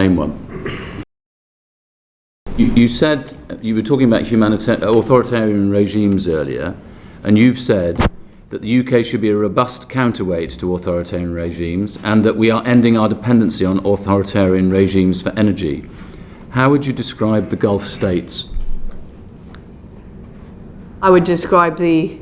Name one. You said, you were talking about authoritarian regimes earlier, and you've said that the UK should be a robust counterweight to authoritarian regimes and that we are ending our dependency on authoritarian regimes for energy. How would you describe the Gulf states? I would describe the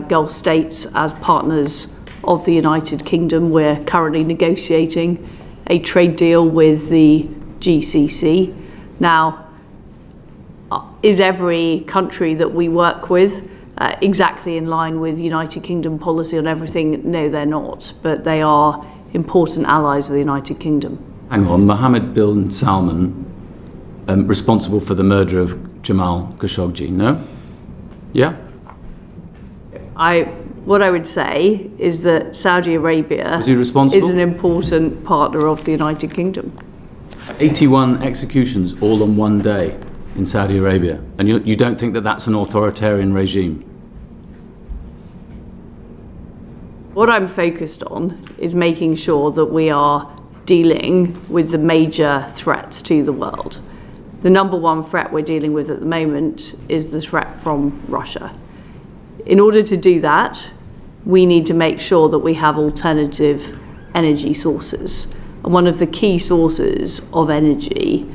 Gulf states as partners of the United Kingdom. We're currently negotiating a trade deal with the GCC. Now, is every country that we work with exactly in line with United Kingdom policy on everything? No, they're not, but they are important allies of the United Kingdom. Hang on, Mohammed bin Salman, responsible for the murder of Jamal Khashoggi, no? Yeah? What I would say is that Saudi Arabia is he responsible? Is an important partner of the United Kingdom. 81 executions all on one day in Saudi Arabia, and you don't think that that's an authoritarian regime? What I'm focused on is making sure that we are dealing with the major threats to the world. The number one threat we're dealing with at the moment is the threat from Russia. In order to do that, we need to make sure that we have alternative energy sources. And one of the key sources of energy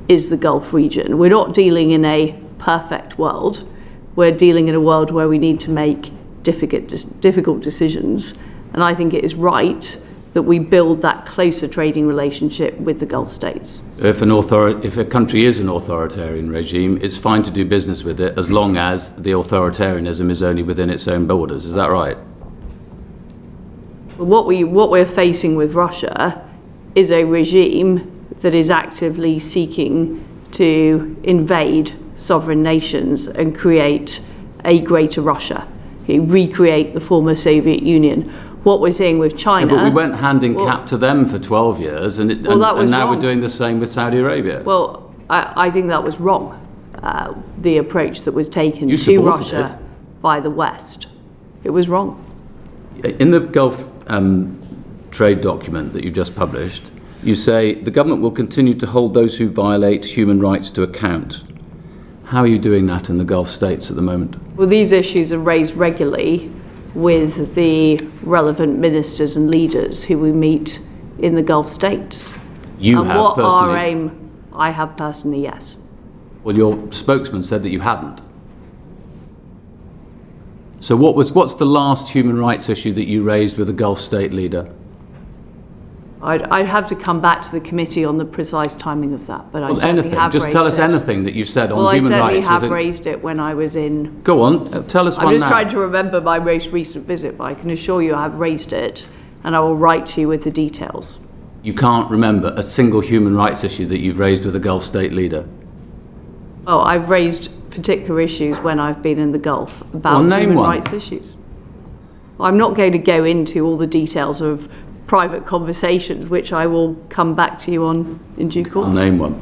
is the Gulf region. We're not dealing in a perfect world. We're dealing in a world where we need to make difficult decisions. And I think it is right that we build that closer trading relationship with the Gulf states. If a country is an authoritarian regime, it's fine to do business with it as long as the authoritarianism is only within its own borders. Is that right? What we're facing with Russia is a regime that is actively seeking to invade sovereign nations and create a greater Russia, recreate the former Soviet Union. What we're seeing with China... Yeah, but we went handing cap to them for 12 years, and now wrong. We're doing the same with Saudi Arabia. Well, I think that was wrong, the approach that was taken to Russia by the West. It was wrong. In the Gulf trade document that you've just published, you say the government will continue to hold those who violate human rights to account. How are you doing that in the Gulf states at the moment? Well, these issues are raised regularly with the relevant ministers and leaders who we meet in the Gulf states. You have what personally? Our aim, I have personally, yes. Well, your spokesman said that you hadn't. So what's the last human rights issue that you raised with a Gulf state leader? I'd have to come back to the committee on the precise timing of that, but I certainly anything. have Just raised tell us it. anything that you've said on human rights. Well, I certainly have raised it when I was in... Go on, tell us one now. I'm just trying to remember my most recent visit, but I can assure you I have raised it, and I will write to you with the details. You can't remember a single human rights issue that you've raised with a Gulf state leader? Oh, I've raised particular issues when I've been in the Gulf about human rights issues. Well, I'm not going to go into all the details of private conversations, which I will come back to you on in due course. I'll name one.